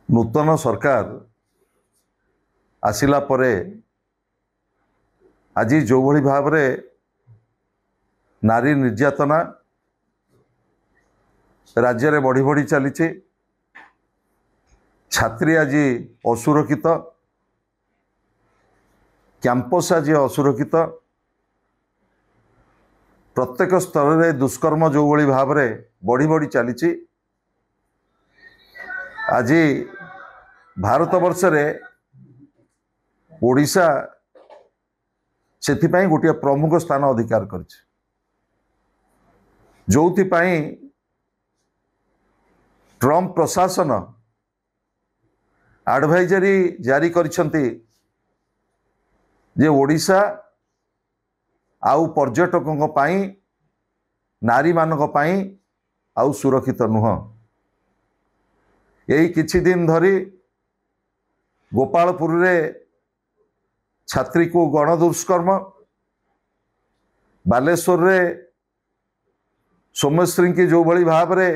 नूतन सरकार आसिला परे आज जो भली भाव रे नारी निर्यातना राज्य में बढ़ी बढ़ी चली छात्री आज असुरक्षित कैंपस आज असुरक्षित प्रत्येक स्तर में दुष्कर्म जो भली भाव रे बढ़ी बढ़ी चली आज भारत वर्ष रे ओडिशा से गोटे प्रमुख स्थान अधिकार कर ट्रम्प प्रशासन एडवाइजरी जारी करिसेंती जे ओडिशा आउ पर्यटकों पाई नारी मानक पाई आउ सुरक्षित नुह। यही किछि दिन धरी गोपालपुर रे छात्री को गण दुष्कर्म, बालेश्वर रे सोमेश्वरी की जो भली भाव रे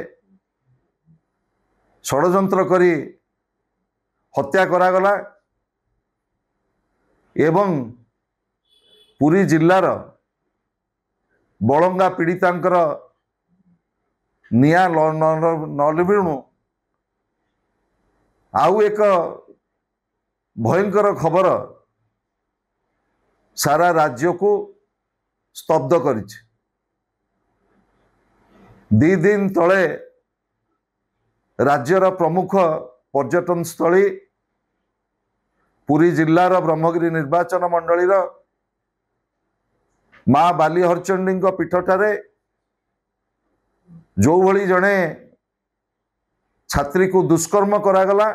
षड्यंत्र करी हत्या करागला एवं पुरी जिल्लार बलंगा पीड़ितांकर निया नलिबिणु आउ एक भयंकर खबर सारा राज्य को स्तब्ध करिछि। दी दिन तले राज्यर प्रमुख पर्यटन स्थली पुरी जिल्लार ब्रह्मगिरी निर्वाचन मंडलीर माँ बाली हरचंडी पीठठारे जो भली जड़े छात्री को दुष्कर्म करागला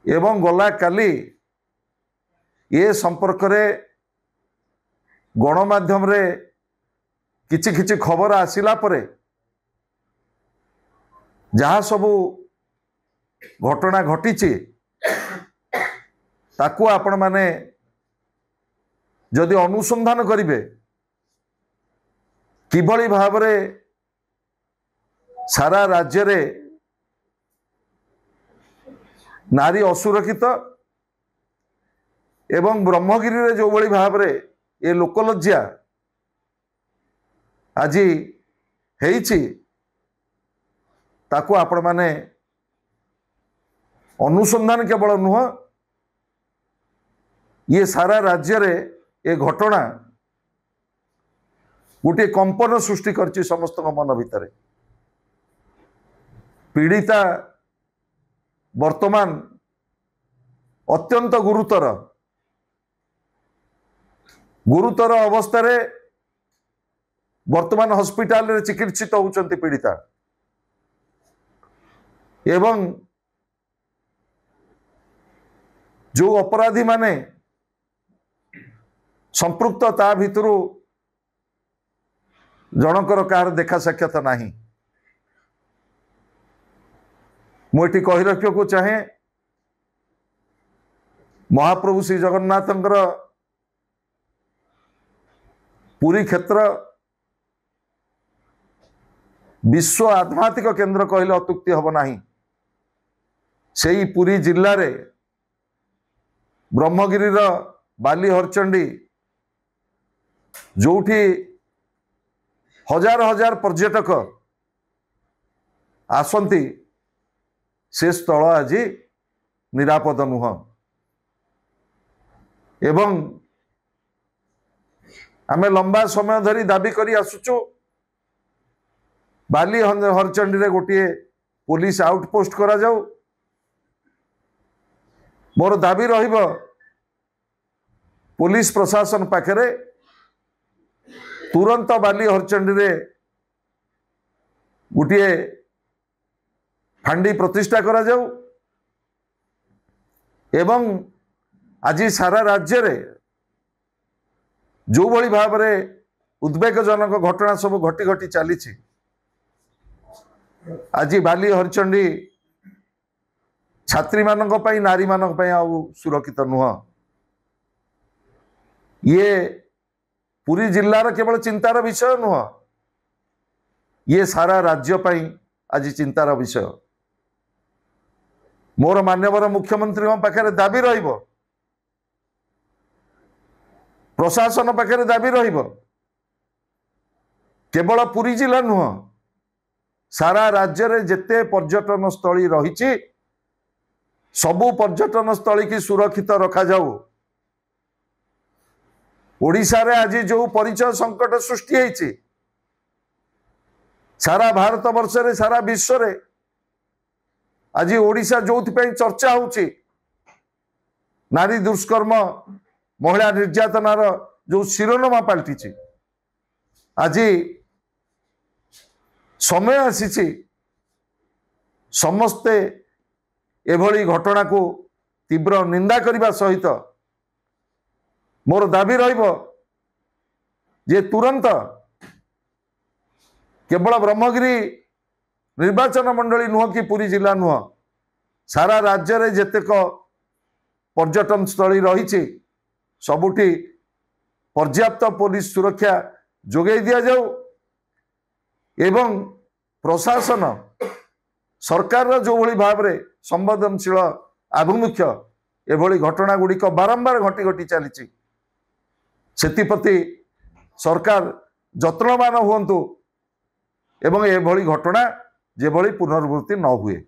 एवं गला काली ये संपर्क रे गणमाध्यम रे किछि किछि खबर आसिला परे जहाँ सबू घटना घटी ताकू आपण माने जदि अनुसंधान करिवे किभली भाव रे सारा राज्य रे नारी असुरक्षित एवं ब्रह्मगिरी रे जो भली भाव रे ये लोकलज्जा आज हेइछि ताकू आपण माने अनुसंधान केवल नुह ये सारा राज्य रे ये घटना गोटे कंपन सृष्टि करछि समस्त मन भितर। पीड़िता वर्तमान अत्यंत गुरुतर अवस्था रे वर्तमान हॉस्पिटल रे चिकित्सित होउचंती पीड़िता एवं जो अपराधी माने संपृक्त ता भितरु जनकर कार देखा साक्षात नहीं। मुझे कही रखा को चाहे महाप्रभु श्री जगन्नाथंकर पुरी क्षेत्र विश्व आध्यात्मिक केंद्र कहले अत्युक्ति हब नहीं। से ही पुरी जिल्ला रे ब्रह्मगिरीर बाली हरचंडी जोठी हजार हजार पर्यटक आसंती से स्थल आज निरापद नुह एवं आमे लंबा समय धरी दाबी करी आसुचु बाली हरचंडी रे गोटे पुलिस आउटपोस्ट करा जाऊ। मोर दाबी रहिबो पुलिस प्रशासन पाखरे तुरंत बाली हरचंडी रे गोटे फांडी प्रतिष्ठा करा जाऊ एवं आज सारा राज्य रे जो भली भाव रे उद्वेगजनक घटना सब घटी घटी चली आज बाली हरचंडी छात्री मानक पई नारी मानक पई आउ सुरक्षित नुह। ये पुरी जिल्लार केवल चिंतार विषय नुह, ये सारा राज्य पई आज चिंतार विषय। मोर मान्यवर मुख्यमंत्री पाखे दाबी रहिबो, प्रशासन पाखे दाबी रहिबो, केवल पुरी जिला नुह सारा राज्य रे जेते पर्यटन स्थली रही सबु पर्यटन स्थली की सुरक्षित रखा जाऊ। ओडिशा रे आज जो परिचय संकट सृष्टि होइछि सारा भारत वर्ष रे सारा विश्व रे आज ओडिशा जोथि चर्चा होछि नारी दुष्कर्म महिला निर्यातनार जो शिरोनामा पलटिछि। आज समय आसी समस्ते एभली घटना को तीव्र निंदा करने सहित मोर दाबी रहिबो जे तुरंत केवल ब्रह्मगिरी निर्वाचन मंडली नुह कि पुरी जिला नुह सारा राज्य रे जेतेक पर्यटन स्थली रही सबुठी पर्याप्त पुलिस सुरक्षा जोगै दिया जाऊ एवं प्रशासन सरकार जो भली भाव रे संवेदनशील आभिमुख्य एभली घटना गुड़िक बारंबार घटी घटी चली सेतिप्रति सरकार जत्नवान हुंतु एवं एभली घटना जेभली पुनरावृत्ति न हुए।